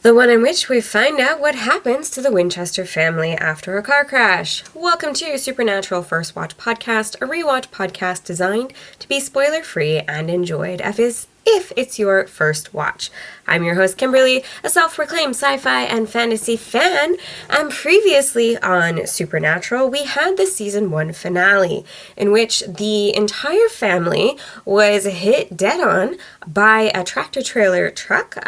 the one in which we find out what happens to the Winchester family after a car crash. Welcome to Supernatural First Watch Podcast, a rewatch podcast designed to be spoiler-free and enjoyed if it's your first watch. I'm your host, Kimberly, a self-proclaimed sci-fi and fantasy fan, and previously on Supernatural, we had the Season 1 finale, in which the entire family was hit dead-on by a tractor-trailer truck,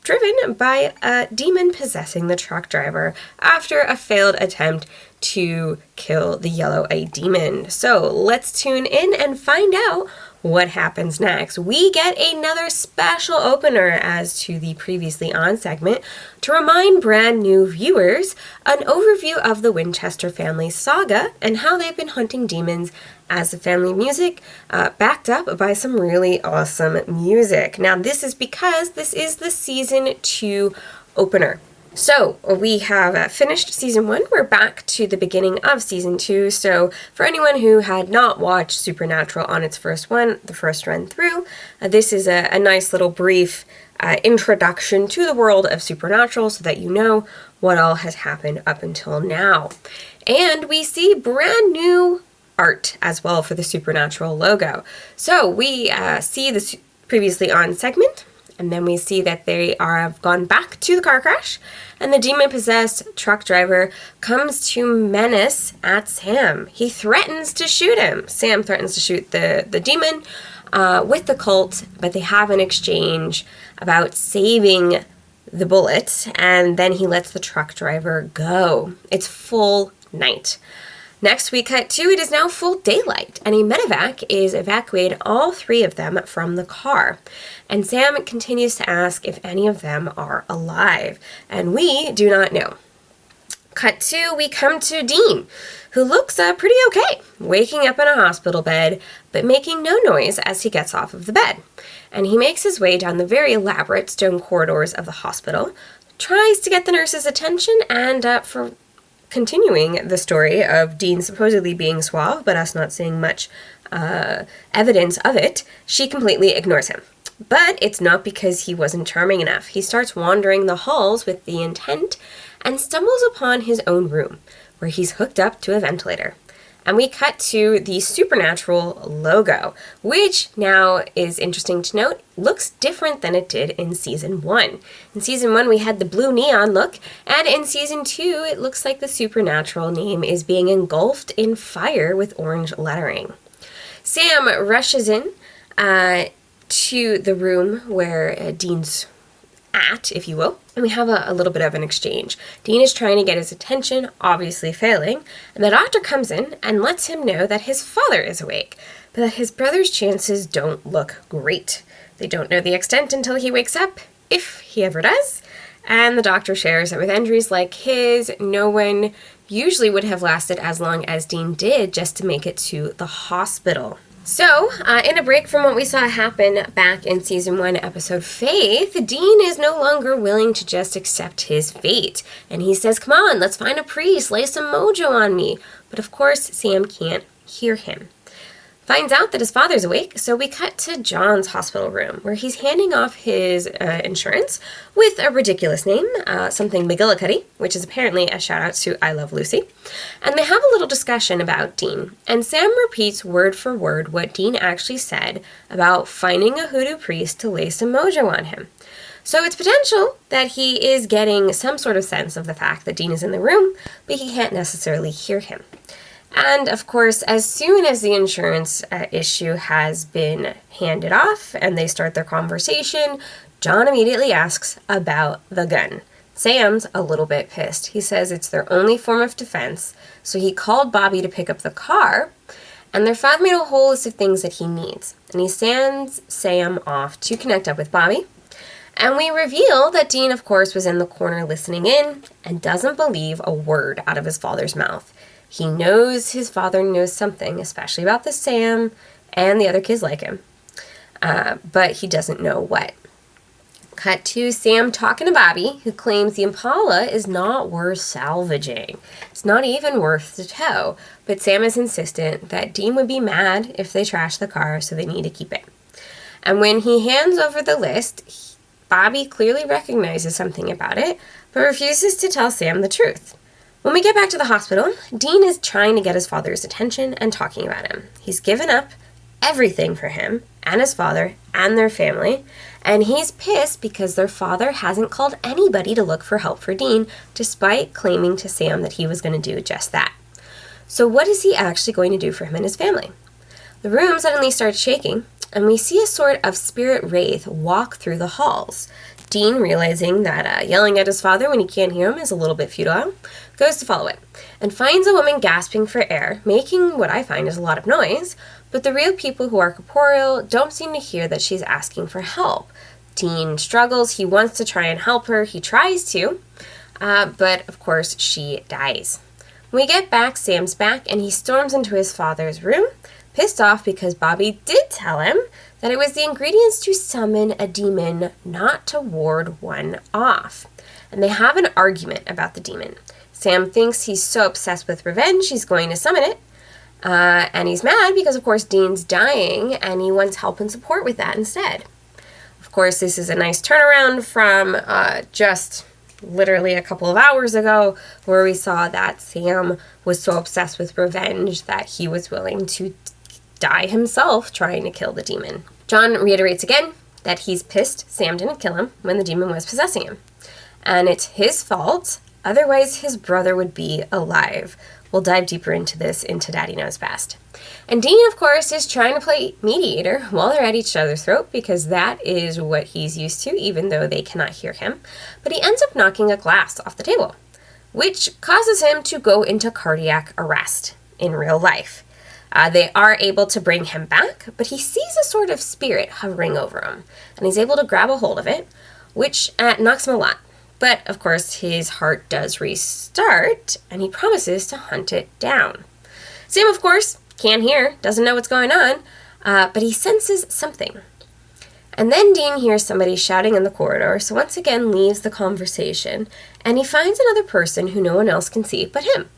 driven by a demon possessing the truck driver after a failed attempt to kill the yellow-eyed demon. So let's tune in and find out what happens next. We get another special opener as to the previously on segment to remind brand new viewers an overview of the Winchester family saga and how they've been hunting demons as a family music, backed up by some really awesome music. Now, this is because this is the Season 2 opener. So, we have finished Season 1. We're back to the beginning of Season 2. So, for anyone who had not watched Supernatural on its first run through, this is a nice little brief introduction to the world of Supernatural so that you know what all has happened up until now. And we see brand new art as well for the Supernatural logo. So we see the previously on segment, and then we see that they have gone back to the car crash, and the demon-possessed truck driver comes to menace at Sam. He threatens to shoot him. Sam threatens to shoot the demon with the cult, but they have an exchange about saving the bullet, and then he lets the truck driver go. It's full night. Next, we cut to it is now full daylight, and a medevac is evacuating all three of them from the car. And Sam continues to ask if any of them are alive, and we do not know. Cut to, we come to Dean, who looks pretty okay, waking up in a hospital bed, but making no noise as he gets off of the bed. And he makes his way down the very elaborate stone corridors of the hospital, tries to get the nurse's attention, and for continuing the story of Dean supposedly being suave, but us not seeing much evidence of it, she completely ignores him. But it's not because he wasn't charming enough. He starts wandering the halls with the intent and stumbles upon his own room, where he's hooked up to a ventilator. And we cut to the Supernatural logo, which now is interesting to note, looks different than it did in Season 1. In Season 1, we had the blue neon look, and in Season 2, it looks like the Supernatural name is being engulfed in fire with orange lettering. Sam rushes in to the room where Dean's at, if you will, and we have a little bit of an exchange. Dean is trying to get his attention, obviously failing, and the doctor comes in and lets him know that his father is awake, but that his brother's chances don't look great. They don't know the extent until he wakes up, if he ever does, and the doctor shares that with injuries like his, no one usually would have lasted as long as Dean did just to make it to the hospital. So, in a break from what we saw happen back in Season 1, Episode Faith, Dean is no longer willing to just accept his fate. And he says, come on, let's find a priest, lay some mojo on me. But of course, Sam can't hear him. Finds out that his father's awake, so we cut to John's hospital room, where he's handing off his insurance with a ridiculous name, something McGillicuddy, which is apparently a shout-out to I Love Lucy. And they have a little discussion about Dean, and Sam repeats word for word what Dean actually said about finding a hoodoo priest to lay some mojo on him. So it's potential that he is getting some sort of sense of the fact that Dean is in the room, but he can't necessarily hear him. And, of course, as soon as the insurance issue has been handed off and they start their conversation, John immediately asks about the gun. Sam's a little bit pissed. He says it's their only form of defense, so he called Bobby to pick up the car, and their father made a whole list of things that he needs. And he sends Sam off to connect up with Bobby. And we reveal that Dean, of course, was in the corner listening in and doesn't believe a word out of his father's mouth. He knows his father knows something, especially about the Sam and the other kids like him, but he doesn't know what. Cut to Sam talking to Bobby, who claims the Impala is not worth salvaging. It's not even worth the tow, but Sam is insistent that Dean would be mad if they trash the car, so they need to keep it. And when he hands over the list, Bobby clearly recognizes something about it, but refuses to tell Sam the truth. When we get back to the hospital, Dean is trying to get his father's attention and talking about him. He's given up everything for him and his father and their family, and he's pissed because their father hasn't called anybody to look for help for Dean, despite claiming to Sam that he was going to do just that. So what is he actually going to do for him and his family? The room suddenly starts shaking, and we see a sort of spirit wraith walk through the halls. Dean, realizing that yelling at his father when he can't hear him is a little bit futile, goes to follow it, and finds a woman gasping for air, making what I find is a lot of noise, but the real people who are corporeal don't seem to hear that she's asking for help. Dean struggles, he wants to try and help her, he tries to, but of course she dies. When we get back, Sam's back, and he storms into his father's room, pissed off because Bobby did tell him that it was the ingredients to summon a demon, not to ward one off. And they have an argument about the demon. Sam thinks he's so obsessed with revenge, he's going to summon it. And he's mad because, of course, Dean's dying, and he wants help and support with that instead. Of course, this is a nice turnaround from just literally a couple of hours ago, where we saw that Sam was so obsessed with revenge that he was willing to die himself trying to kill the demon. John reiterates again that he's pissed Sam didn't kill him when the demon was possessing him. And it's his fault, otherwise his brother would be alive. We'll dive deeper into this into Daddy Knows Best. And Dean, of course, is trying to play mediator while they're at each other's throat, because that is what he's used to, even though they cannot hear him. But he ends up knocking a glass off the table, which causes him to go into cardiac arrest in real life. They are able to bring him back, but he sees a sort of spirit hovering over him, and he's able to grab a hold of it, which knocks him a lot. But, of course, his heart does restart, and he promises to hunt it down. Sam, of course, can't hear, doesn't know what's going on, but he senses something. And then Dean hears somebody shouting in the corridor, so once again leaves the conversation, and he finds another person who no one else can see but him.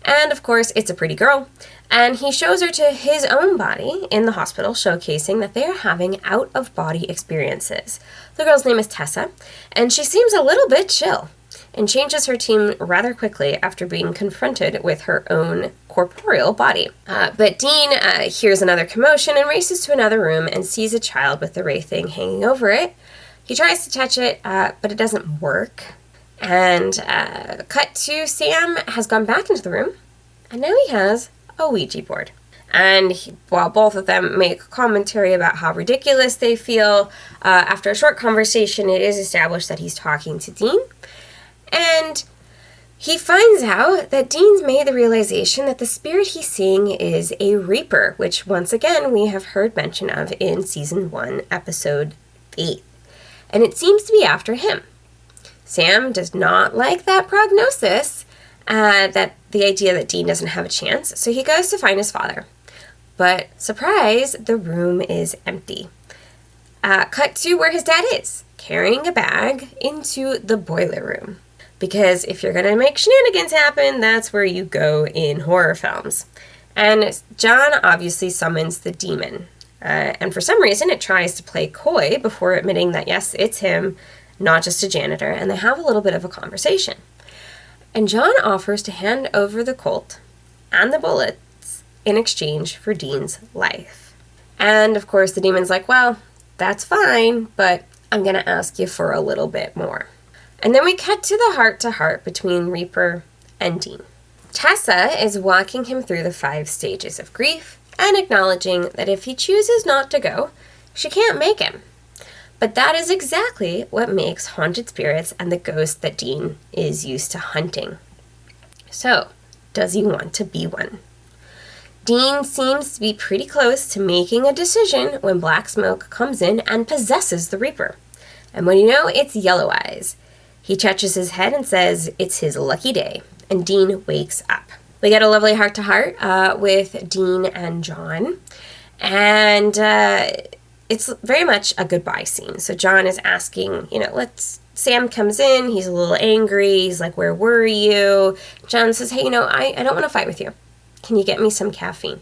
And, of course, it's a pretty girl, and he shows her to his own body in the hospital, showcasing that they are having out-of-body experiences. The girl's name is Tessa, and she seems a little bit chill, and changes her team rather quickly after being confronted with her own corporeal body. But Dean hears another commotion and races to another room and sees a child with the wraith thing hanging over it. He tries to touch it, but it doesn't work. And cut to Sam has gone back into the room, and now he has a Ouija board. And while both of them make commentary about how ridiculous they feel, after a short conversation, it is established that he's talking to Dean. And he finds out that Dean's made the realization that the spirit he's seeing is a Reaper, which once again we have heard mention of in Season 1, Episode 8. And it seems to be after him. Sam does not like that prognosis, that the idea that Dean doesn't have a chance, so he goes to find his father. But, surprise, the room is empty. Cut to where his dad is, carrying a bag into the boiler room. Because if you're going to make shenanigans happen, that's where you go in horror films. And John obviously summons the demon. And for some reason, it tries to play coy before admitting that, yes, it's him, not just a janitor, and they have a little bit of a conversation. And John offers to hand over the Colt and the bullets in exchange for Dean's life. And, of course, the demon's like, well, that's fine, but I'm going to ask you for a little bit more. And then we cut to the heart-to-heart between Reaper and Dean. Tessa is walking him through the 5 stages of grief and acknowledging that if he chooses not to go, she can't make him. But that is exactly what makes haunted spirits and the ghost that Dean is used to hunting. So, does he want to be one? Dean seems to be pretty close to making a decision when black smoke comes in and possesses the Reaper. And when you know, it's Yellow Eyes. He touches his head and says it's his lucky day, and Dean wakes up. We get a lovely heart-to-heart with Dean and John, and it's very much a goodbye scene. So John is asking, Sam comes in, he's a little angry, he's like, where were you? John says, hey, I don't want to fight with you. Can you get me some caffeine?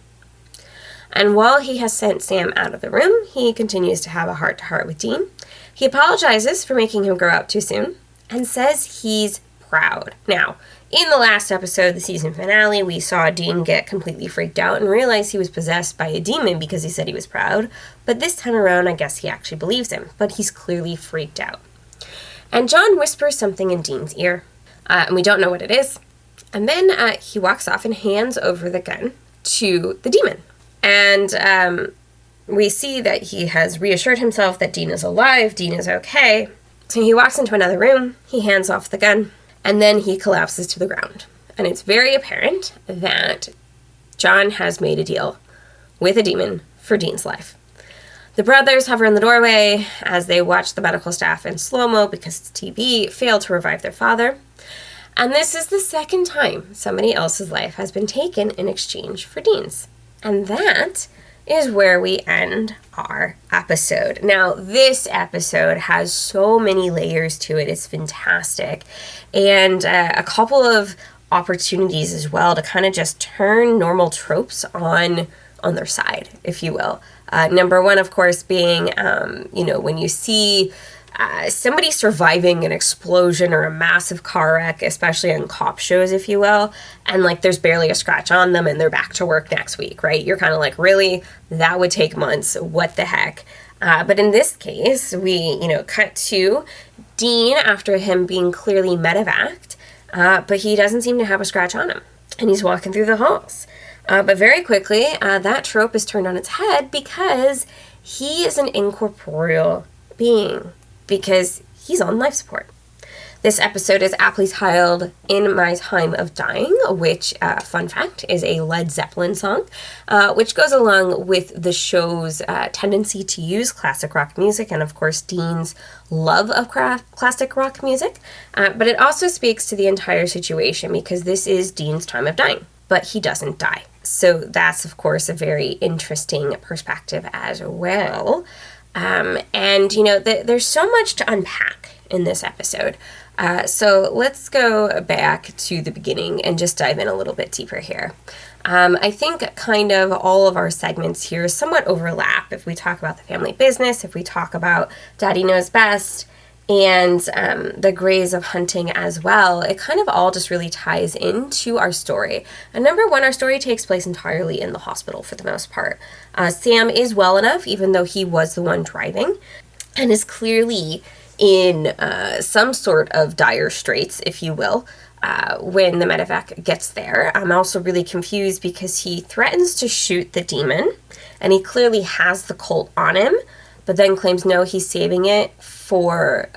And while he has sent Sam out of the room, he continues to have a heart-to-heart with Dean. He apologizes for making him grow up too soon and says he's proud. Now, in the last episode, the season finale, we saw Dean get completely freaked out and realize he was possessed by a demon because he said he was proud. But this time around, I guess he actually believes him, but he's clearly freaked out. And John whispers something in Dean's ear, and we don't know what it is. And then he walks off and hands over the gun to the demon. And we see that he has reassured himself that Dean is alive, Dean is okay. So he walks into another room, he hands off the gun, and then he collapses to the ground. And it's very apparent that John has made a deal with a demon for Dean's life. The brothers hover in the doorway as they watch the medical staff in slow-mo because it's TV fail to revive their father. And this is the second time somebody else's life has been taken in exchange for Dean's. And that is where we end our episode. Now, this episode has so many layers to it. It's fantastic. And a couple of opportunities as well to kind of just turn normal tropes on their side, if you will. Number one, of course, being, when you see somebody surviving an explosion or a massive car wreck, especially on cop shows, if you will, and like there's barely a scratch on them and they're back to work next week, right? You're kind of like, really? That would take months. What the heck? But in this case, we, cut to Dean after him being clearly medevaced, but he doesn't seem to have a scratch on him. And he's walking through the halls. But very quickly, that trope is turned on its head because he is an incorporeal being, because he's on life support. This episode is aptly titled In My Time of Dying, which, fun fact, is a Led Zeppelin song, which goes along with the show's tendency to use classic rock music and, of course, Dean's love of classic rock music. But it also speaks to the entire situation because this is Dean's time of dying, but he doesn't die. So that's, of course, a very interesting perspective as well. There's so much to unpack in this episode. So let's go back to the beginning and just dive in a little bit deeper here. I think kind of all of our segments here somewhat overlap. If we talk about the family business, if we talk about Daddy Knows Best, and the Grays of Hunting as well, it kind of all just really ties into our story. And number one, our story takes place entirely in the hospital for the most part. Sam is well enough, even though he was the one driving, and is clearly in some sort of dire straits, if you will, when the medevac gets there. I'm also really confused because he threatens to shoot the demon, and he clearly has the Colt on him, but then claims no, he's saving it for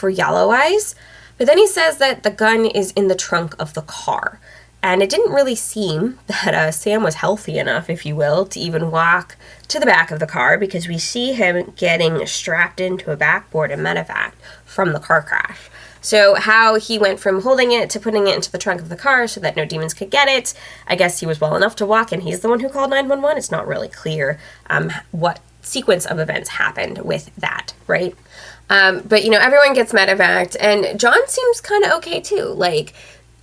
Yellow Eyes. But then he says that the gun is in the trunk of the car. And it didn't really seem that Sam was healthy enough, if you will, to even walk to the back of the car, because we see him getting strapped into a backboard and medevac from the car crash. So how he went from holding it to putting it into the trunk of the car so that no demons could get it, I guess he was well enough to walk, and he's the one who called 911. It's not really clear what sequence of events happened with that, right? But everyone gets medevaced, and John seems kind of okay too. Like,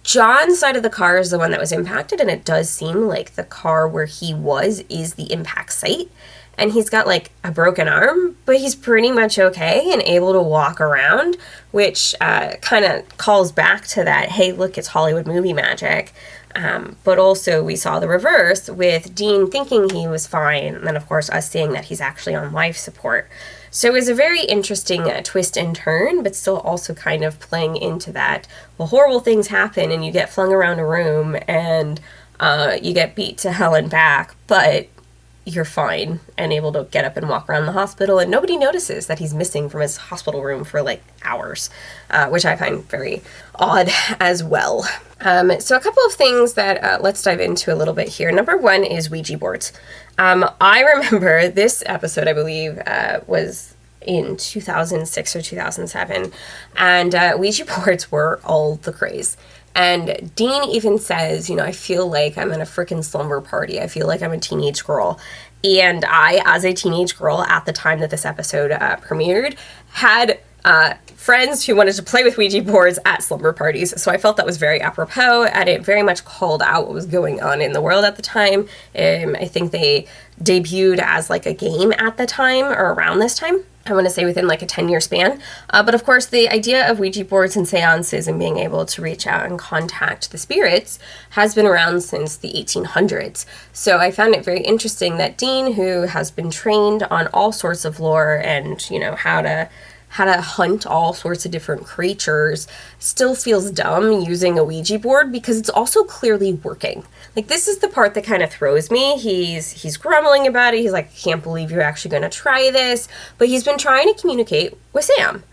John's side of the car is the one that was impacted, and it does seem like the car where he was is the impact site, and he's got like a broken arm, but he's pretty much okay and able to walk around, which kind of calls back to that, hey, look, it's Hollywood movie magic. But also we saw the reverse with Dean thinking he was fine, and then of course us seeing that he's actually on life support. So it was a very interesting twist and turn, but still also kind of playing into that, well, horrible things happen and you get flung around a room and you get beat to hell and back, but you're fine and able to get up and walk around the hospital, and nobody notices that he's missing from his hospital room for like hours, which I find very odd as well. So a couple of things that let's dive into a little bit here. Number one is Ouija boards. I remember this episode, I believe, was in 2006 or 2007, and Ouija boards were all the craze. And Dean even says, I feel like I'm in a freaking slumber party. I feel like I'm a teenage girl. And I, as a teenage girl at the time that this episode premiered, had friends who wanted to play with Ouija boards at slumber parties. So I felt that was very apropos, and it very much called out what was going on in the world at the time. I think they debuted as like a game at the time or around this time. I want to say within like a 10-year span. But of course, the idea of Ouija boards and seances and being able to reach out and contact the spirits has been around since the 1800s. So I found it very interesting that Dean, who has been trained on all sorts of lore and, you know, how to hunt all sorts of different creatures, still feels dumb using a Ouija board because it's also clearly working. Like, this is the part that kind of throws me. He's grumbling about it. He's like, I can't believe you're actually going to try this. But he's been trying to communicate with Sam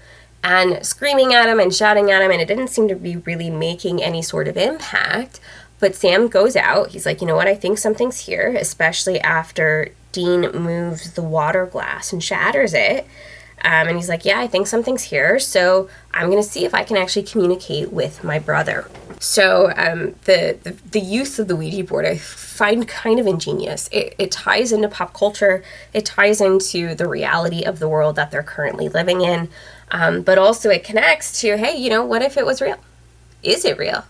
and screaming at him and shouting at him, and it didn't seem to be really making any sort of impact. But Sam goes out. He's like, you know what? I think something's here, especially after Dean moves the water glass and shatters it. And he's like, yeah, I think something's here, so I'm going to see if I can actually communicate with my brother. So the use of the Ouija board I find kind of ingenious. It ties into pop culture. It ties into the reality of the world that they're currently living in. But also it connects to, hey, you know, what if it was real? Is it real?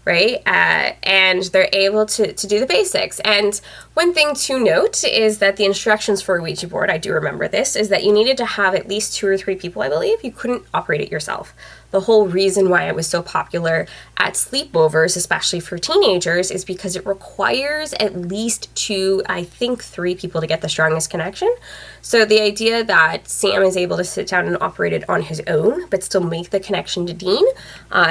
Right? And they're able to do the basics. And one thing to note is that the instructions for a Ouija board, I do remember this, is that you needed to have at least 2 or 3 people, I believe. You couldn't operate it yourself. The whole reason why it was so popular at sleepovers, especially for teenagers, is because it requires at least 2, I think 3 people to get the strongest connection. So the idea that Sam is able to sit down and operate it on his own, but still make the connection to Dean,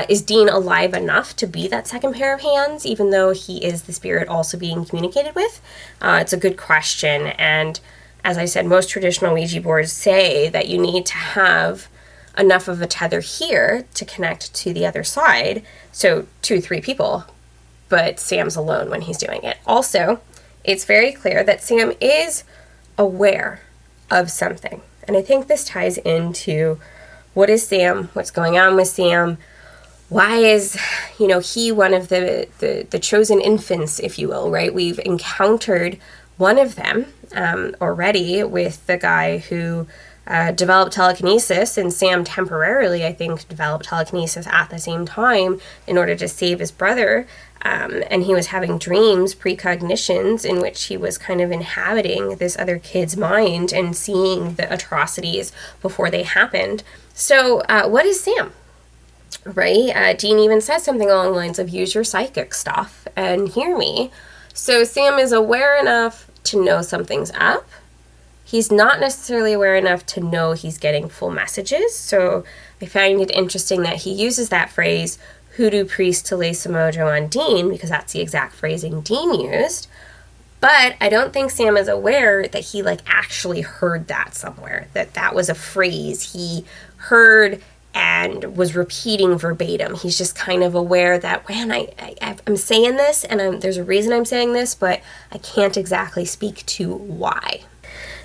is Dean alive enough to be that second pair of hands, even though he is the spirit also being communicated with? It's a good question. And as I said, most traditional Ouija boards say that you need to have enough of a tether here to connect to the other side. So 2, 3 people, but Sam's alone when he's doing it. Also, it's very clear that Sam is aware of something. And I think this ties into what is Sam, what's going on with Sam, why is, you know, he one of the chosen infants, if you will, right? We've encountered one of them already with the guy who developed telekinesis, and Sam temporarily, I think, developed telekinesis at the same time in order to save his brother. And he was having dreams, precognitions, in which he was kind of inhabiting this other kid's mind and seeing the atrocities before they happened. So what is Sam? Right? Dean even says something along the lines of use your psychic stuff and hear me. So Sam is aware enough to know something's up. He's not necessarily aware enough to know he's getting full messages. So I find it interesting that he uses that phrase, hoodoo priest to lay some mojo on Dean, because that's the exact phrasing Dean used. But I don't think Sam is aware that he actually heard that somewhere, that was a phrase he heard and was repeating verbatim. He's just kind of aware that, man, I'm saying this, and there's a reason I'm saying this, but I can't exactly speak to why.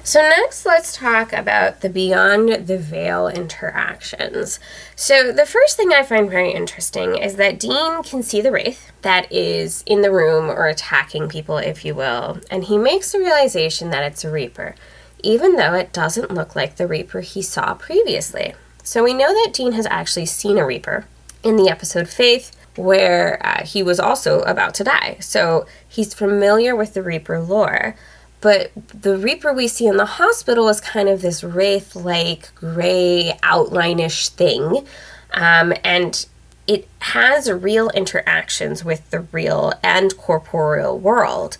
So next, let's talk about the beyond the veil interactions. So the first thing I find very interesting is that Dean can see the wraith that is in the room or attacking people, if you will, and he makes the realization that it's a reaper, even though it doesn't look like the reaper he saw previously. So we know that Dean has actually seen a reaper in the episode Faith, where he was also about to die. So he's familiar with the reaper lore. But the reaper we see in the hospital is kind of this wraith-like, gray, outline-ish thing. And it has real interactions with the real and corporeal world.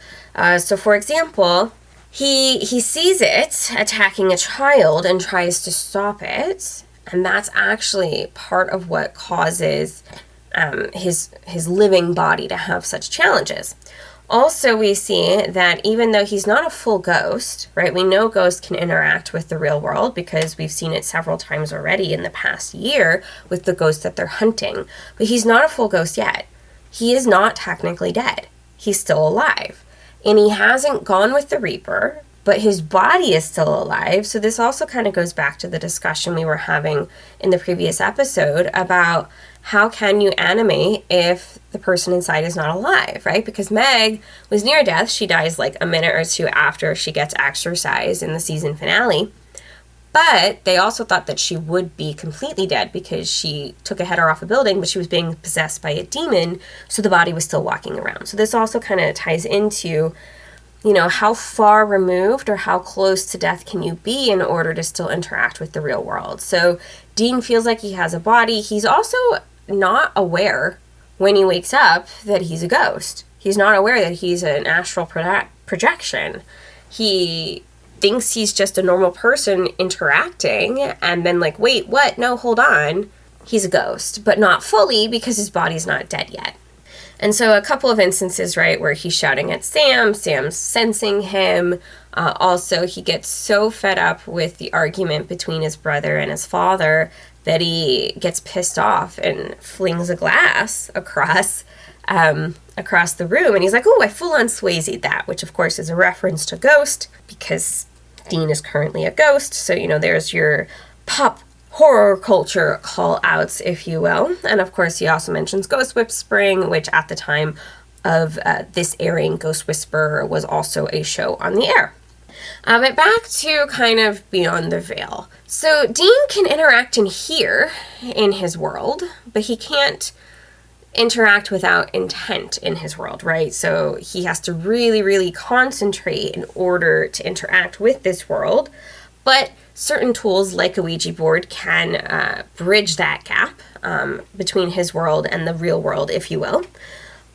So for example, he sees it attacking a child and tries to stop it. And that's actually part of what causes his living body to have such challenges. Also, we see that even though he's not a full ghost, right, we know ghosts can interact with the real world because we've seen it several times already in the past year with the ghosts that they're hunting. But he's not a full ghost yet. He is not technically dead. He's still alive. And he hasn't gone with the Reaper, but his body is still alive. So this also kind of goes back to the discussion we were having in the previous episode about how can you animate if the person inside is not alive, right? Because Meg was near death. She dies like a minute or two after she gets exorcised in the season finale. But they also thought that she would be completely dead because she took a header off a building, but she was being possessed by a demon, so the body was still walking around. So this also kind of ties into how far removed or how close to death can you be in order to still interact with the real world? So Dean feels like he has a body. He's also not aware when he wakes up that he's a ghost. He's not aware that he's an astral projection. He thinks he's just a normal person interacting, and then like, wait, what? No, hold on. He's a ghost, but not fully because his body's not dead yet. And so a couple of instances, right, where he's shouting at Sam's sensing him. Also, he gets so fed up with the argument between his brother and his father that he gets pissed off and flings a glass across the room. And he's like, oh, I full-on Swayze'd that, which of course is a reference to Ghost because Dean is currently a ghost. So, there's your pop horror culture call-outs, if you will. And of course, he also mentions Ghost Whispering, which at the time of this airing, Ghost Whisperer was also a show on the air. But back to kind of Beyond the Veil. So Dean can interact and hear in his world, but he can't interact without intent in his world, right? So he has to really, really concentrate in order to interact with this world. But certain tools like a Ouija board can bridge that gap between his world and the real world, if you will.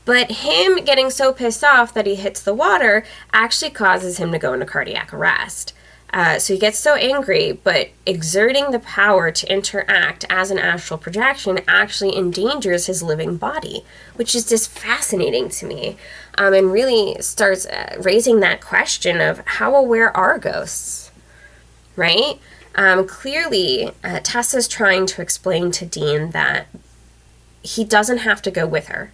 But him getting so pissed off that he hits the water actually causes him to go into cardiac arrest. So he gets so angry, but exerting the power to interact as an astral projection actually endangers his living body, which is just fascinating to me, and really starts raising that question of how aware are ghosts? Right? Clearly, Tessa's trying to explain to Dean that he doesn't have to go with her.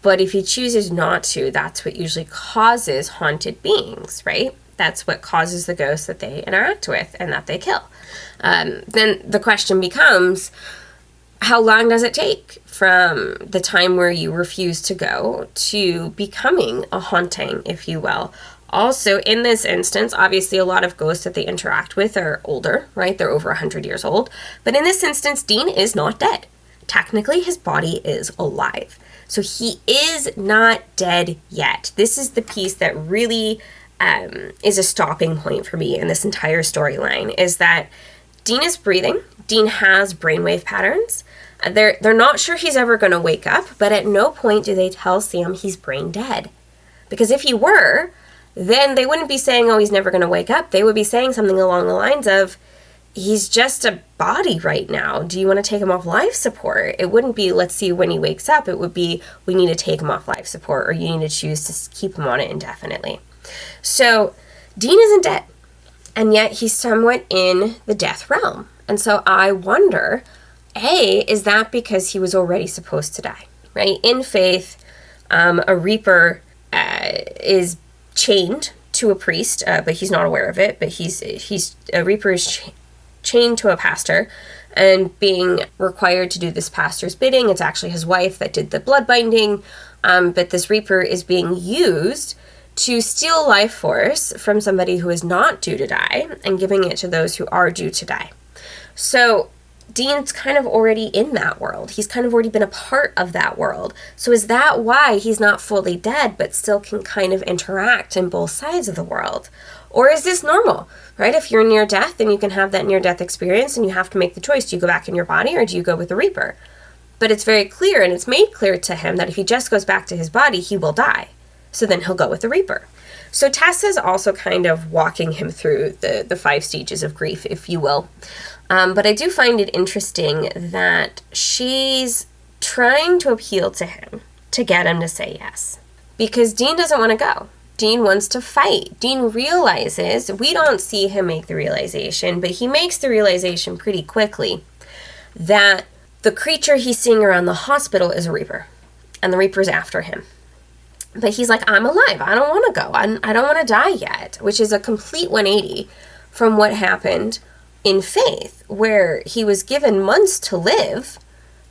But if he chooses not to, that's what usually causes haunted beings, right? That's what causes the ghosts that they interact with and that they kill. Then the question becomes, how long does it take from the time where you refuse to go to becoming a haunting, if you will? Also, in this instance, obviously a lot of ghosts that they interact with are older, right? They're over 100 years old. But in this instance, Dean is not dead. Technically, his body is alive. So he is not dead yet. This is the piece that really is a stopping point for me in this entire storyline, is that Dean is breathing. Dean has brainwave patterns. They're not sure he's ever going to wake up, but at no point do they tell Sam he's brain dead. Because if he were, then they wouldn't be saying, oh, he's never going to wake up. They would be saying something along the lines of, he's just a body right now. Do you want to take him off life support? It wouldn't be, let's see when he wakes up. It would be, we need to take him off life support, or you need to choose to keep him on it indefinitely. So Dean isn't dead, and yet he's somewhat in the death realm. And so I wonder, A, is that because he was already supposed to die, right? In faith, a reaper is chained to a priest, but he's not aware of it. But a reaper is chained to a pastor and being required to do this pastor's bidding. It's actually his wife that did the blood binding, but this reaper is being used to steal life force from somebody who is not due to die and giving it to those who are due to die. So Dean's kind of already in that world. He's kind of already been a part of that world. So is that why he's not fully dead, but still can kind of interact in both sides of the world? Or is this normal, right? If you're near death, then you can have that near-death experience and you have to make the choice. Do you go back in your body or do you go with the Reaper? But it's very clear, and it's made clear to him that if he just goes back to his body, he will die. So then he'll go with the Reaper. So Tessa's also kind of walking him through the 5 stages of grief, if you will. But I do find it interesting that she's trying to appeal to him to get him to say yes. Because Dean doesn't want to go. Dean wants to fight. Dean realizes, we don't see him make the realization, but he makes the realization pretty quickly that the creature he's seeing around the hospital is a Reaper. And the Reaper's after him. But he's like, I'm alive. I don't want to go. I don't want to die yet, which is a complete 180 from what happened in Faith, where he was given months to live,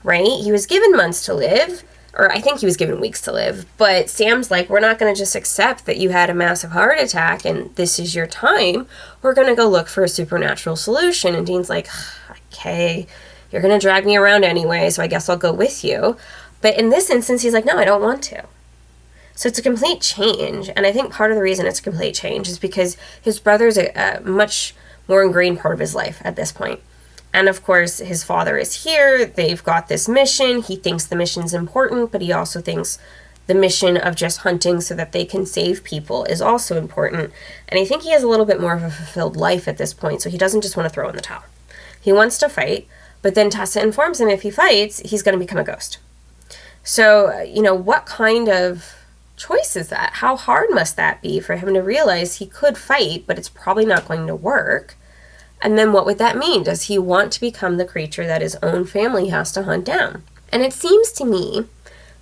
right? He was given months to live, or I think he was given weeks to live, but Sam's like, we're not going to just accept that you had a massive heart attack and this is your time. We're going to go look for a supernatural solution. And Dean's like, okay, you're going to drag me around anyway, so I guess I'll go with you. But in this instance, he's like, no, I don't want to. So it's a complete change, and I think part of the reason it's a complete change is because his brother's a much more ingrained part of his life at this point. And of course, his father is here, they've got this mission, he thinks the mission's important, but he also thinks the mission of just hunting so that they can save people is also important. And I think he has a little bit more of a fulfilled life at this point, so he doesn't just want to throw in the towel. He wants to fight, but then Tessa informs him if he fights, he's going to become a ghost. So, what kind of choice is that? How hard must that be for him to realize he could fight, but it's probably not going to work? And then what would that mean? Does he want to become the creature that his own family has to hunt down? And it seems to me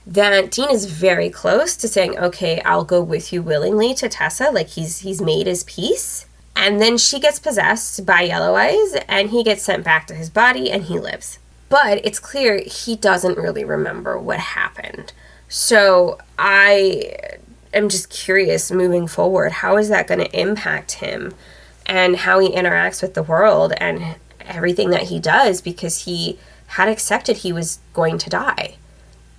that Dean is very close to saying, okay, I'll go with you willingly to Tessa, like he's made his peace. And then she gets possessed by Yellow Eyes, and he gets sent back to his body, and he lives. But it's clear he doesn't really remember what happened. So I am just curious moving forward, how is that going to impact him and how he interacts with the world and everything that he does, because he had accepted he was going to die.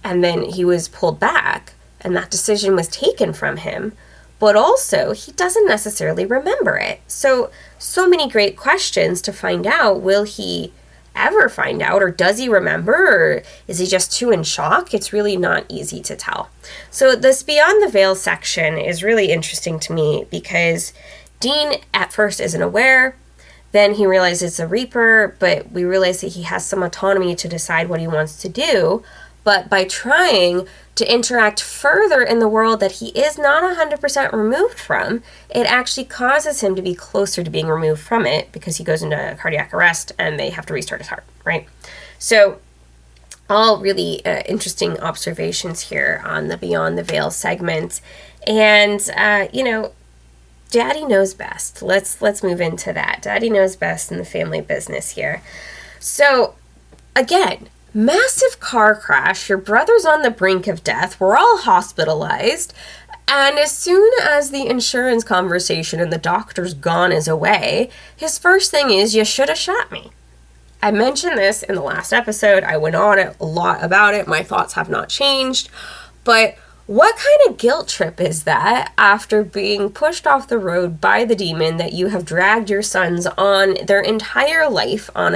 And then he was pulled back and that decision was taken from him, but also he doesn't necessarily remember it. So many great questions to find out. Will he ever find out, or does he remember, or is he just too in shock? It's really not easy to tell. So this Beyond the Veil section is really interesting to me because Dean at first isn't aware, then he realizes it's a Reaper, but we realize that he has some autonomy to decide what he wants to do. But by trying to interact further in the world that he is not 100% removed from, it actually causes him to be closer to being removed from it, because he goes into cardiac arrest and they have to restart his heart, right? So all really interesting observations here on the Beyond the Veil segment. And, Daddy knows best. Let's move into that. Daddy knows best in the family business here. So, again, massive car crash, your brother's on the brink of death, we're all hospitalized, and as soon as the insurance conversation and the doctor's gone is away, his first thing is, you should have shot me. I mentioned this in the last episode, I went on a lot about it, my thoughts have not changed, but what kind of guilt trip is that after being pushed off the road by the demon that you have dragged your sons on their entire life on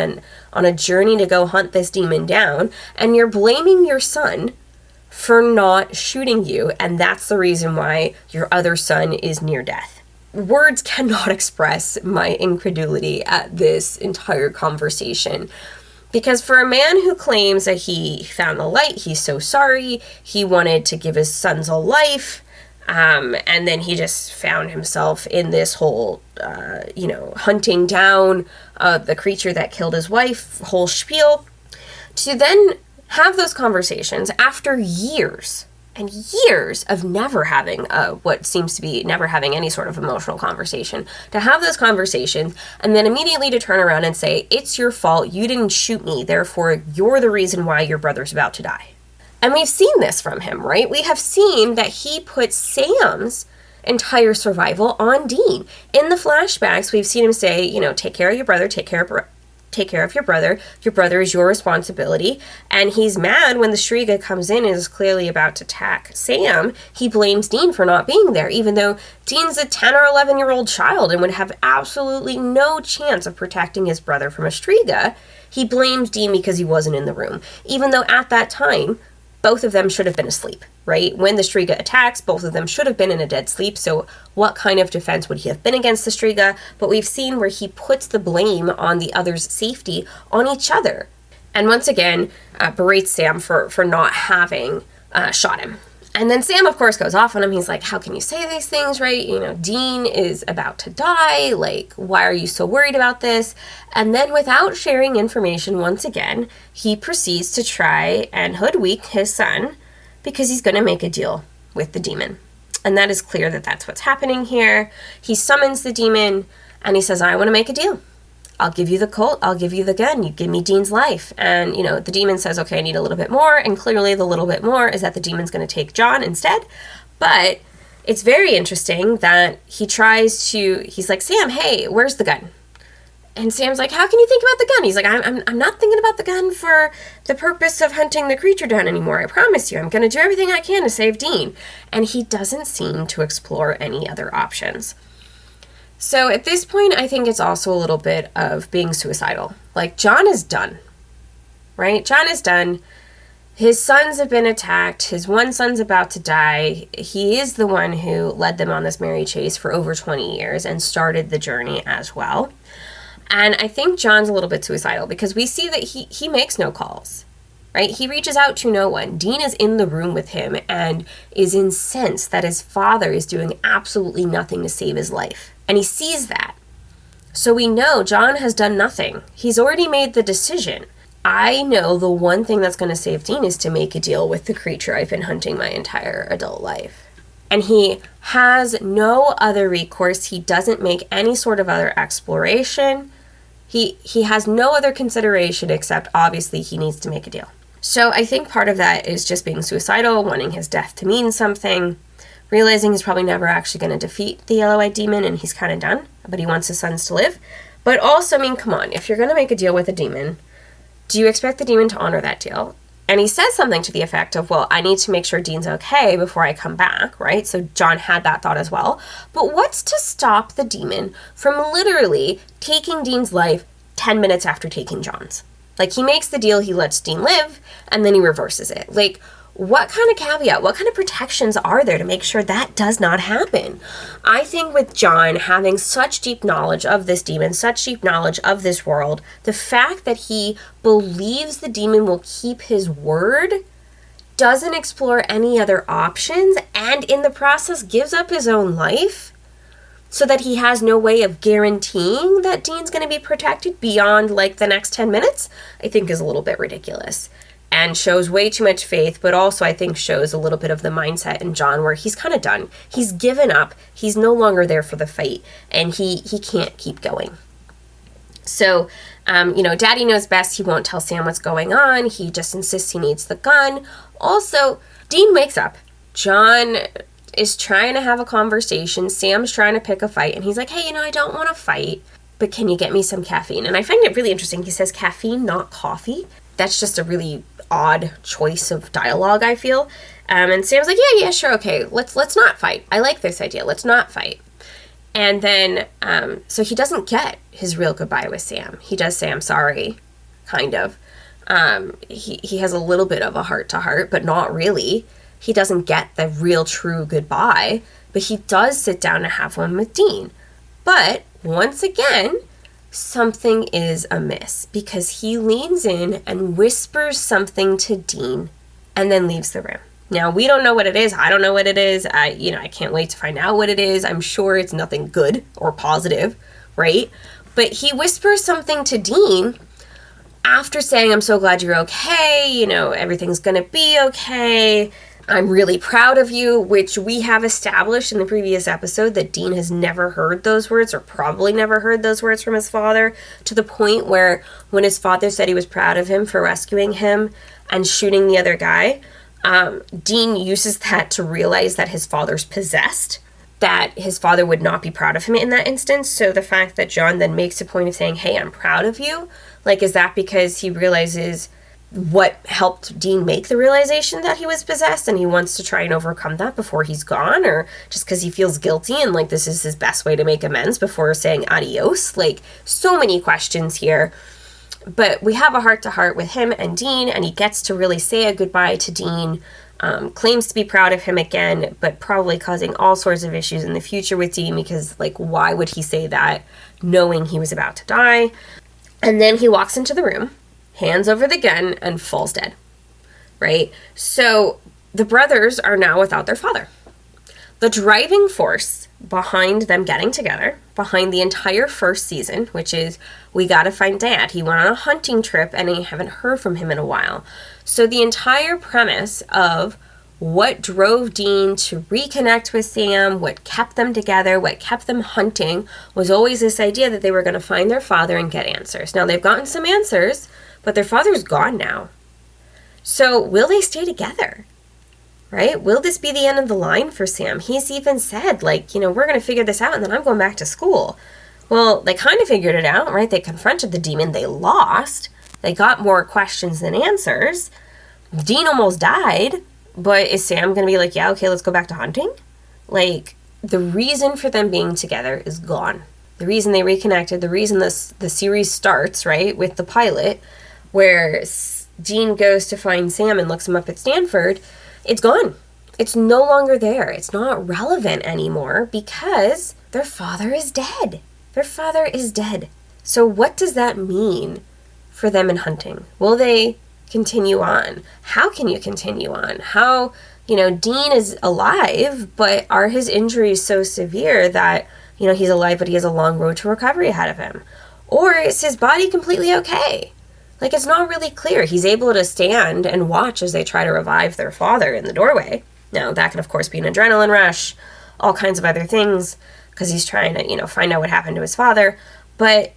a journey to go hunt this demon down, and you're blaming your son for not shooting you, and that's the reason why your other son is near death? Words cannot express my incredulity at this entire conversation. Because for a man who claims that he found the light, he's so sorry, he wanted to give his sons a life, and then he just found himself in this whole, hunting down the creature that killed his wife, whole spiel, to then have those conversations after years and years of never having what seems to be never having any sort of emotional conversation, to have those conversations and then immediately to turn around and say, it's your fault, you didn't shoot me, therefore you're the reason why your brother's about to die. And we've seen this from him, right? We have seen that he put Sam's entire survival on Dean. In the flashbacks, we've seen him say, take care of your brother, take care of your brother. Your brother is your responsibility. And he's mad when the Striga comes in and is clearly about to attack Sam. He blames Dean for not being there, even though Dean's a 10 or 11-year-old child and would have absolutely no chance of protecting his brother from a Striga. He blames Dean because he wasn't in the room, even though at that time, both of them should have been asleep, right? When the Striga attacks, both of them should have been in a dead sleep, so what kind of defense would he have been against the Striga? But we've seen where he puts the blame on the other's safety on each other. And once again, berates Sam for not having shot him. And then Sam, of course, goes off on him. He's like, how can you say these things, right? Dean is about to die. Like, why are you so worried about this? And then without sharing information once again, he proceeds to try and hoodwink his son because he's going to make a deal with the demon. And that is clear that that's what's happening here. He summons the demon and he says, I want to make a deal. I'll give you the Colt, I'll give you the gun, you give me Dean's life. And, the demon says, okay, I need a little bit more. And clearly the little bit more is that the demon's going to take John instead. But it's very interesting that he's like, Sam, hey, where's the gun? And Sam's like, how can you think about the gun? He's like, I'm not thinking about the gun for the purpose of hunting the creature down anymore. I promise you, I'm going to do everything I can to save Dean. And he doesn't seem to explore any other options. So at this point, I think it's also a little bit of being suicidal. Like, John is done, right? John is done. His sons have been attacked. His one son's about to die. He is the one who led them on this merry chase for over 20 years and started the journey as well. And I think John's a little bit suicidal because we see that he makes no calls, right? He reaches out to no one. Dean is in the room with him and is incensed that his father is doing absolutely nothing to save his life. And he sees that. So we know John has done nothing. He's already made the decision. I know the one thing that's going to save Dean is to make a deal with the creature I've been hunting my entire adult life. And he has no other recourse. He doesn't make any sort of other exploration. He has no other consideration except obviously he needs to make a deal. So I think part of that is just being suicidal, wanting his death to mean something, realizing he's probably never actually going to defeat the yellow-eyed demon and he's kind of done, but he wants his sons to live. But also, I mean, come on, if you're going to make a deal with a demon, do you expect the demon to honor that deal? And he says something to the effect of, well, I need to make sure Dean's okay before I come back, right? So John had that thought as well. But what's to stop the demon from literally taking Dean's life 10 minutes after taking John's? Like, he makes the deal, he lets Dean live, and then he reverses it. Like, what kind of caveat, what kind of protections are there to make sure that does not happen? I think with John having such deep knowledge of this demon, such deep knowledge of this world, the fact that he believes the demon will keep his word, doesn't explore any other options, and in the process gives up his own life so that he has no way of guaranteeing that Dean's going to be protected beyond like the next 10 minutes, I think is a little bit ridiculous. And shows way too much faith, but also I think shows a little bit of the mindset in John where he's kind of done. He's given up. He's no longer there for the fight, and he can't keep going. So, Daddy knows best. He won't tell Sam what's going on. He just insists he needs the gun. Also, Dean wakes up. John is trying to have a conversation. Sam's trying to pick a fight, and he's like, hey, I don't want to fight, but can you get me some caffeine? And I find it really interesting. He says caffeine, not coffee. That's just a really odd choice of dialogue, I feel. And Sam's like, yeah, sure, okay, let's not fight. I like this idea. Let's not fight. And then, so he doesn't get his real goodbye with Sam. He does say, I'm sorry, kind of. He has a little bit of a heart-to-heart, but not really. He doesn't get the real, true goodbye, but he does sit down to have one with Dean. But, once again, something is amiss because he leans in and whispers something to Dean and then leaves the room. Now, we don't know what it is. I don't know what it is. I can't wait to find out what it is. I'm sure it's nothing good or positive, right? But he whispers something to Dean after saying, I'm so glad you're okay. Everything's going to be okay. I'm really proud of you, which we have established in the previous episode that Dean has never heard those words or probably never heard those words from his father, to the point where when his father said he was proud of him for rescuing him and shooting the other guy, Dean uses that to realize that his father's possessed, that his father would not be proud of him in that instance. So the fact that John then makes a point of saying, hey, I'm proud of you, like, is that because he realizes what helped Dean make the realization that he was possessed and he wants to try and overcome that before he's gone, or just because he feels guilty and like this is his best way to make amends before saying adios? Like, so many questions here. But we have a heart-to-heart with him and Dean, and he gets to really say a goodbye to Dean, claims to be proud of him again, but probably causing all sorts of issues in the future with Dean because, like, why would he say that knowing he was about to die? And then he walks into the room, hands over the gun, and falls dead, right? So the brothers are now without their father. The driving force behind them getting together, behind the entire first season, which is, we gotta find Dad. He went on a hunting trip and I haven't heard from him in a while. So the entire premise of what drove Dean to reconnect with Sam, what kept them together, what kept them hunting, was always this idea that they were gonna find their father and get answers. Now, they've gotten some answers, but their father's gone now. So will they stay together? Right? Will this be the end of the line for Sam? He's even said, like, we're going to figure this out and then I'm going back to school. Well, they kind of figured it out, right? They confronted the demon. They lost. They got more questions than answers. Dean almost died, but is Sam going to be like, yeah, okay, let's go back to hunting? Like, the reason for them being together is gone. The reason they reconnected, the reason the series starts, right, with the pilot, where Dean goes to find Sam and looks him up at Stanford, it's gone. It's no longer there. It's not relevant anymore because their father is dead. Their father is dead. So what does that mean for them in hunting? Will they continue on? How can you continue on? How, Dean is alive, but are his injuries so severe that, he's alive, but he has a long road to recovery ahead of him? Or is his body completely okay? Like, it's not really clear. He's able to stand and watch as they try to revive their father in the doorway. Now, that can, of course, be an adrenaline rush, all kinds of other things, because he's trying to, find out what happened to his father. But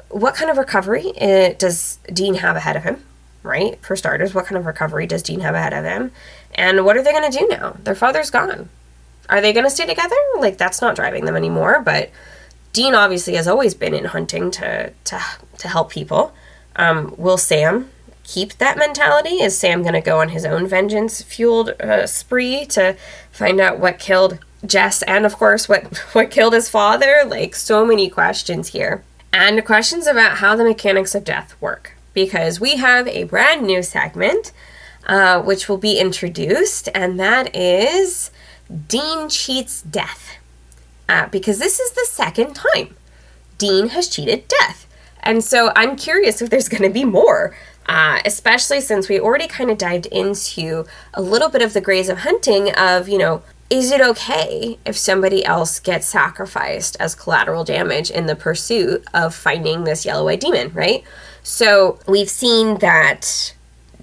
what kind of recovery does Dean have ahead of him, right? For starters, what kind of recovery does Dean have ahead of him? And what are they going to do now? Their father's gone. Are they going to stay together? Like, that's not driving them anymore. But Dean obviously has always been in hunting to help people. Will Sam keep that mentality? Is Sam going to go on his own vengeance-fueled spree to find out what killed Jess and, of course, what killed his father? Like, so many questions here. And questions about how the mechanics of death work. Because we have a brand new segment, which will be introduced, and that is Dean Cheats Death. Because this is the second time Dean has cheated death. And so I'm curious if there's going to be more, especially since we already kind of dived into a little bit of the grays of hunting of, is it okay if somebody else gets sacrificed as collateral damage in the pursuit of finding this yellow-eyed demon, right? So we've seen that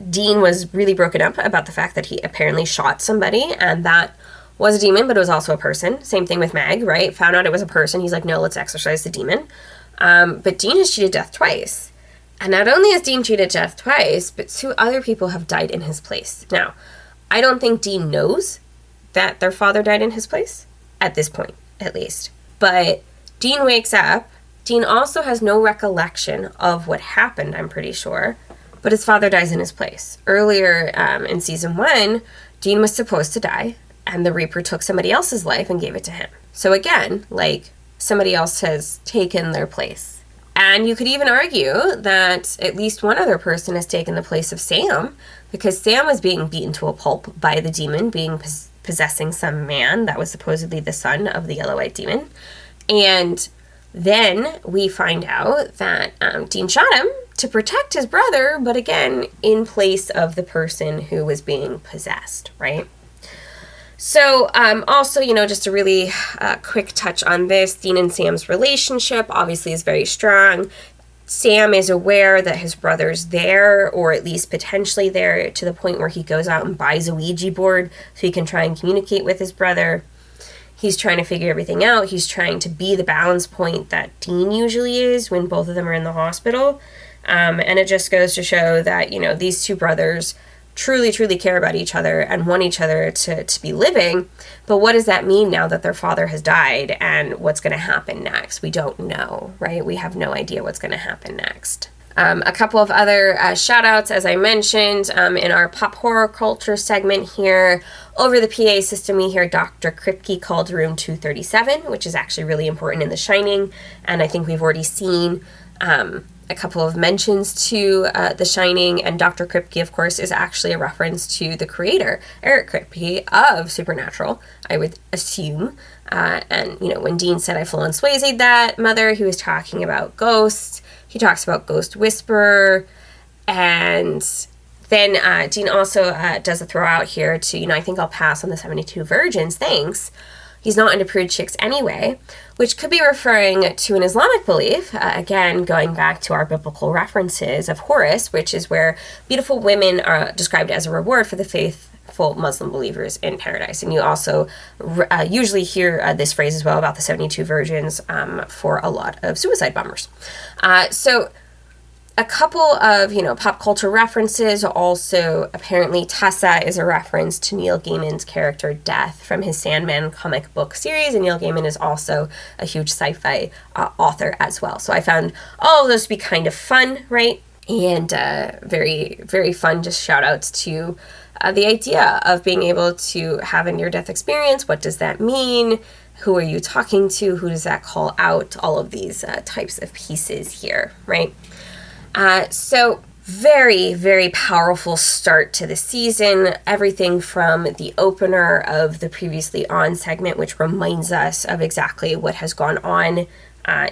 Dean was really broken up about the fact that he apparently shot somebody, and that was a demon, but it was also a person. Same thing with Meg, right? Found out it was a person. He's like, no, let's exorcise the demon. But Dean has cheated death twice. And not only has Dean cheated death twice, but 2 other people have died in his place. Now, I don't think Dean knows that their father died in his place, at this point, at least. But Dean wakes up. Dean also has no recollection of what happened, I'm pretty sure. But his father dies in his place. Earlier in season 1, Dean was supposed to die, and the Reaper took somebody else's life and gave it to him. So again, like, somebody else has taken their place. And you could even argue that at least one other person has taken the place of Sam, because Sam was being beaten to a pulp by the demon, being possessing some man that was supposedly the son of the yellow-eyed demon. And then we find out that Dean shot him to protect his brother, but again, in place of the person who was being possessed, right? So, also, just a really quick touch on this, Dean and Sam's relationship obviously is very strong. Sam is aware that his brother's there, or at least potentially there, to the point where he goes out and buys a Ouija board so he can try and communicate with his brother. He's trying to figure everything out. He's trying to be the balance point that Dean usually is when both of them are in the hospital. And it just goes to show that, these 2 brothers truly, truly care about each other and want each other to be living. But what does that mean now that their father has died, and what's going to happen next? We don't know, right? We have no idea what's going to happen next. A couple of other shout outs, as I mentioned, in our pop horror culture segment here. Over the PA system, we hear Dr. Kripke called room 237, which is actually really important in The Shining. And I think we've already seen a couple of mentions to The Shining, and Dr. Kripke, of course, is actually a reference to the creator, Eric Kripke, of Supernatural, I would assume. And, when Dean said, I flown Swayze that mother, he was talking about ghosts. He talks about Ghost Whisperer, and then Dean also does a throw out here to, I think I'll pass on the 72 virgins, thanks. He's not into prude chicks anyway, which could be referring to an Islamic belief, again, going back to our biblical references of Horus, which is where beautiful women are described as a reward for the faithful Muslim believers in paradise. And you also usually hear this phrase as well about the 72 virgins for a lot of suicide bombers. So a couple of, pop culture references. Also, apparently Tessa is a reference to Neil Gaiman's character Death from his Sandman comic book series, and Neil Gaiman is also a huge sci-fi author as well. So I found all of those to be kind of fun, right? And very, very fun. Just shout outs to the idea of being able to have a near-death experience. What does that mean? Who are you talking to? Who does that call out? All of these types of pieces here, right? So very, very powerful start to the season. Everything from the opener of the Previously On segment, which reminds us of exactly what has gone on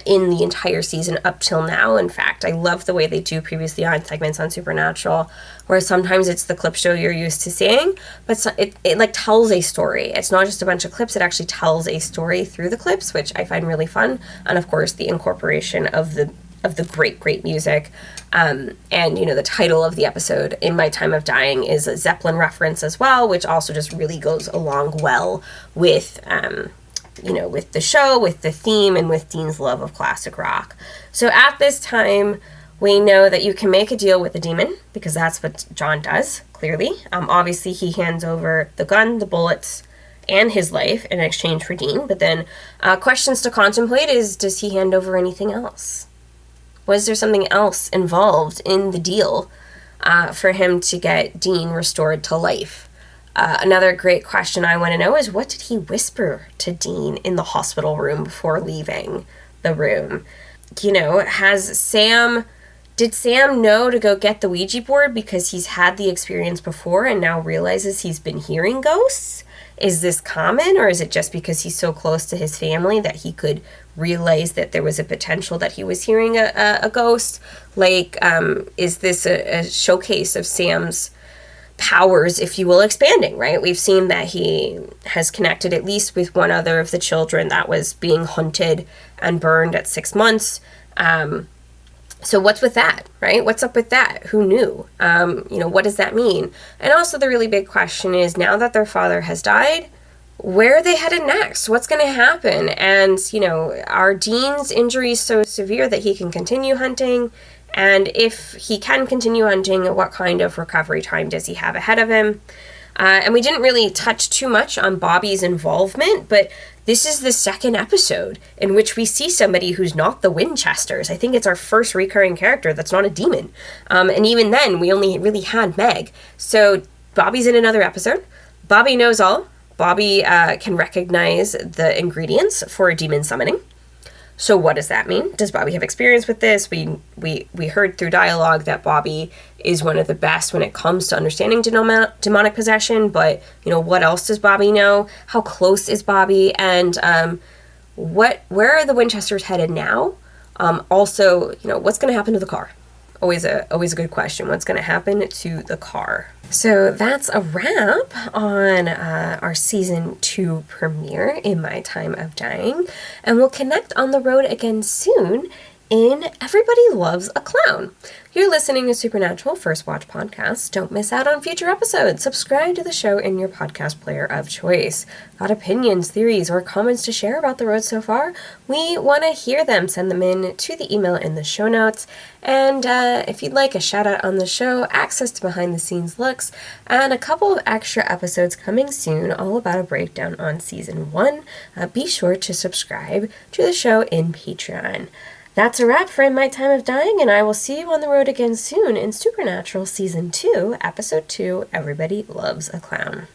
in the entire season up till now. In fact, I love the way they do Previously On segments on Supernatural, where sometimes it's the clip show you're used to seeing, but it like tells a story. It's not just a bunch of clips, it actually tells a story through the clips, which I find really fun. And of course, the incorporation of the great music. And, the title of the episode, In My Time of Dying, is a Zeppelin reference as well, which also just really goes along well with, with the show, with the theme, and with Dean's love of classic rock. So at this time, we know that you can make a deal with the demon, because that's what John does, clearly. Obviously, he hands over the gun, the bullets, and his life in exchange for Dean. But then questions to contemplate is, does he hand over anything else? Was there something else involved in the deal for him to get Dean restored to life? Another great question I want to know is, what did he whisper to Dean in the hospital room before leaving the room? Did Sam know to go get the Ouija board because he's had the experience before and now realizes he's been hearing ghosts? Is this common, or is it just because he's so close to his family that he could realize that there was a potential that he was hearing a ghost? Is this a showcase of Sam's powers, if you will, expanding, right? We've seen that he has connected at least with one other of the children that was being hunted and burned at 6 months. So what's with that, right? What's up with that? Who knew? What does that mean? And also the really big question is, now that their father has died, where are they headed next? What's going to happen? And, are Dean's injuries so severe that he can continue hunting? And if he can continue hunting, what kind of recovery time does he have ahead of him? And we didn't really touch too much on Bobby's involvement, but this is the second episode in which we see somebody who's not the Winchesters. I think it's our first recurring character that's not a demon. And even then, we only really had Meg. So Bobby's in another episode. Bobby knows all. Bobby can recognize the ingredients for a demon summoning. So what does that mean? Does Bobby have experience with this? We heard through dialogue that Bobby is one of the best when it comes to understanding demonic possession, but, what else does Bobby know? How close is Bobby? And where are the Winchesters headed now? Also, what's going to happen to the car? Always a good question. What's going to happen to the car? So that's a wrap on our season 2 premiere, In My Time of Dying. And we'll connect on the road again soon in Everybody Loves a Clown. You're listening to Supernatural First Watch Podcast. Don't miss out on future episodes. Subscribe to the show in your podcast player of choice. Got opinions, theories, or comments to share about the road so far? We want to hear them. Send them in to the email in the show notes. And if you'd like a shout out on the show, access to behind the scenes looks, and a couple of extra episodes coming soon, all about a breakdown on season 1, be sure to subscribe to the show in Patreon. That's a wrap for In My Time of Dying, and I will see you on the road again soon in Supernatural Season 2, Episode 2, Everybody Loves a Clown.